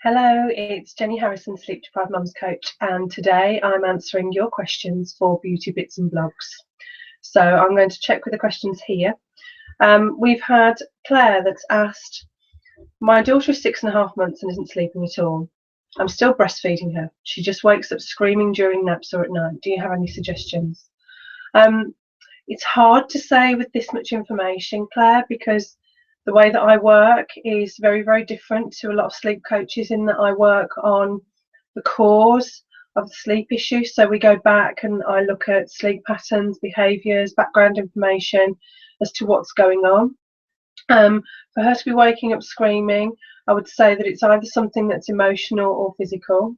Hello, it's Jenny Harrison, Sleep Deprived Mums Coach, and today I'm answering your questions for Beauty Bits and Blogs. So I'm going to check with the questions here. We've had Claire that's asked, my daughter is 6.5 months and isn't sleeping at all. I'm still breastfeeding her. She just wakes up screaming during naps or at night. Do you have any suggestions? It's hard to say with this much information, Claire, because the way that I work is very, very different to a lot of sleep coaches in that I work on the cause of the sleep issue. So we go back and I look at sleep patterns, behaviours, background information as to what's going on. For her to be waking up screaming, I would say that it's either something that's emotional or physical.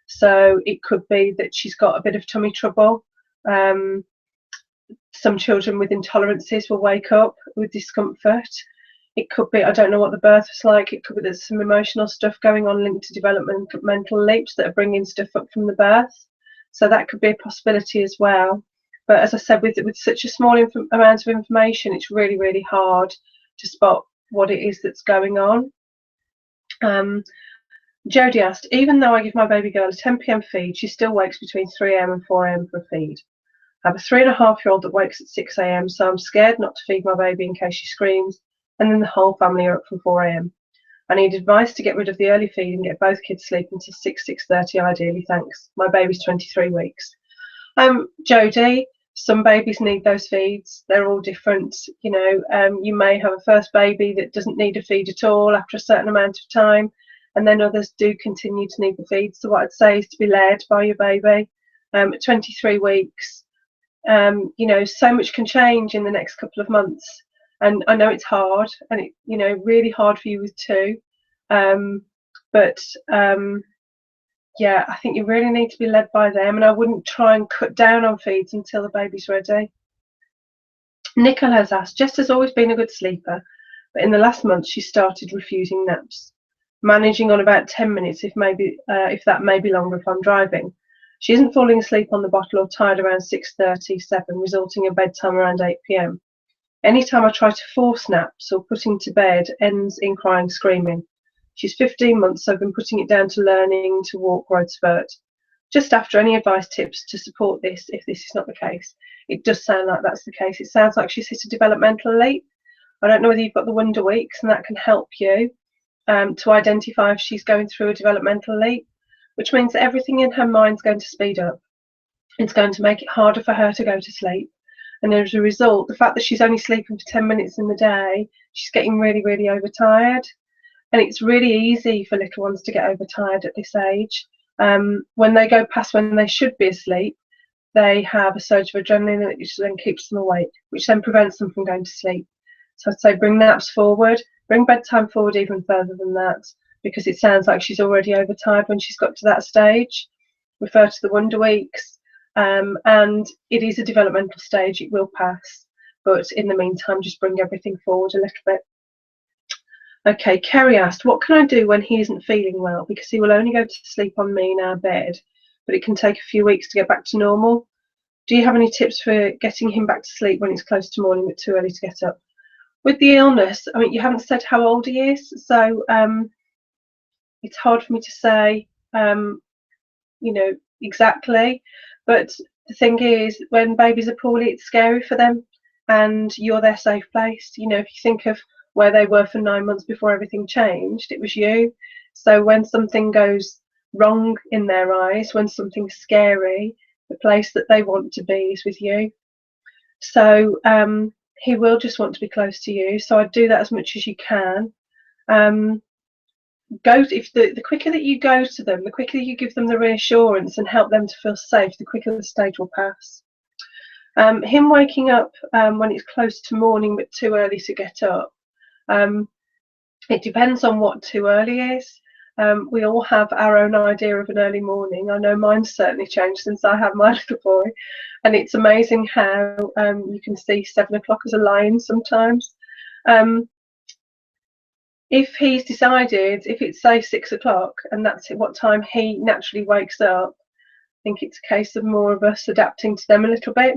So it could be that she's got a bit of tummy trouble. Some children with intolerances will wake up with discomfort. It could be, I don't know what the birth was like, it could be there's some emotional stuff going on linked to developmental leaps that are bringing stuff up from the birth. So that could be a possibility as well. But as I said, with such a small amount of information, it's really, really hard to spot what it is that's going on. Jodie asked, even though I give my baby girl a 10 p.m. feed, she still wakes between 3 a.m. and 4 a.m. for a feed. I have a 3.5-year-old that wakes at 6 a.m, so I'm scared not to feed my baby in case she screams, and then the whole family are up from 4 a.m. I need advice to get rid of the early feed and get both kids sleeping to 6:30 ideally, thanks. My baby's 23 weeks. Jodie, some babies need those feeds. They're all different. You may have a first baby that doesn't need a feed at all after a certain amount of time, and then others do continue to need the feed. So what I'd say is to be led by your baby. At 23 weeks, so much can change in the next couple of months. And I know it's hard, and really hard for you with two. Yeah, I think you really need to be led by them, and I wouldn't try and cut down on feeds until the baby's ready. Nicola has asked, Jess has always been a good sleeper, but in the last month she started refusing naps, managing on about 10 minutes if that may be longer if I'm driving. She isn't falling asleep on the bottle or tired around 6:37, resulting in bedtime around 8 p.m. Anytime I try to force naps or putting to bed ends in crying, screaming. She's 15 months, so I've been putting it down to learning to walk growth spurt. Just after, any advice, tips to support this if this is not the case? It does sound like that's the case. It sounds like she's hit a developmental leap. I don't know whether you've got the Wonder Weeks, and that can help you to identify if she's going through a developmental leap, which means that everything in her mind's going to speed up. It's going to make it harder for her to go to sleep. And as a result, the fact that she's only sleeping for 10 minutes in the day, she's getting really, really overtired. And it's really easy for little ones to get overtired at this age. When they go past when they should be asleep, they have a surge of adrenaline which then keeps them awake, which then prevents them from going to sleep. So I'd say bring naps forward, bring bedtime forward even further than that, because it sounds like she's already overtired when she's got to that stage. Refer to the Wonder Weeks. And it is a developmental stage, it will pass, but in the meantime just bring everything forward a little bit. Okay, Kerry asked, what can I do when he isn't feeling well, because he will only go to sleep on me in our bed, but it can take a few weeks to get back to normal. Do you have any tips for getting him back to sleep when it's close to morning but too early to get up? With the illness, I mean, you haven't said how old he is, so it's hard for me to say exactly. But the thing is, when babies are poorly, it's scary for them, and you're their safe place. If you think of where they were for 9 months before everything changed, it was you. So when something goes wrong in their eyes, when something's scary, the place that they want to be is with you. So he will just want to be close to you. So I'd do that as much as you can. The quicker that you go to them, the quicker you give them the reassurance and help them to feel safe, the quicker the stage will pass. Him waking up when it's close to morning but too early to get up, it depends on what too early is. We all have our own idea of an early morning. I know mine's certainly changed since I had my little boy, and it's amazing how you can see 7 o'clock as a lion sometimes. If he's decided, if it's say 6 o'clock and that's what time he naturally wakes up, I think it's a case of more of us adapting to them a little bit.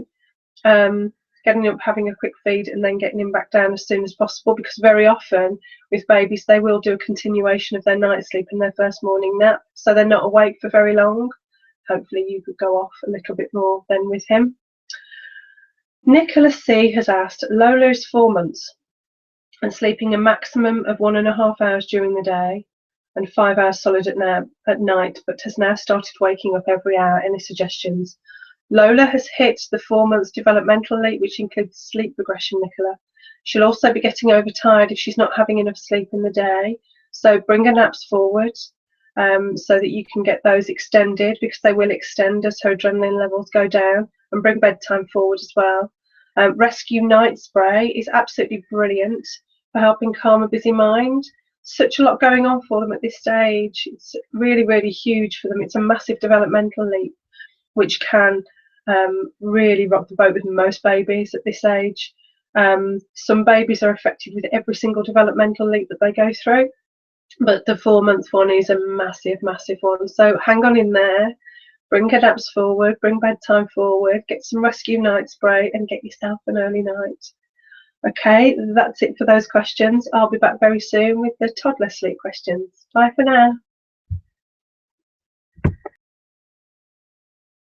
getting up, having a quick feed, and then getting him back down as soon as possible, because very often with babies they will do a continuation of their night sleep and their first morning nap, so they're not awake for very long. Hopefully you could go off a little bit more then with him. Nicholas C has asked, Lola is 4 months and sleeping a maximum of 1.5 hours during the day and 5 hours solid at night, but has now started waking up every hour. Any suggestions? Lola has hit the 4 months developmental leap, which includes sleep regression, Nicola. She'll also be getting overtired if she's not having enough sleep in the day. So bring her naps forward so that you can get those extended, because they will extend as her adrenaline levels go down, and bring bedtime forward as well. Rescue Night Spray is absolutely brilliant for helping calm a busy mind. Such a lot going on for them at this stage. It's really, really huge for them. It's a massive developmental leap, which can really rock the boat with most babies at this age. Some babies are affected with every single developmental leap that they go through, but the 4 month one is a massive, massive one. So hang on in there, bring her naps forward, bring bedtime forward, get some Rescue Night Spray, and get yourself an early night. Okay, that's it for those questions. I'll be back very soon with the toddler sleep questions. Bye for now.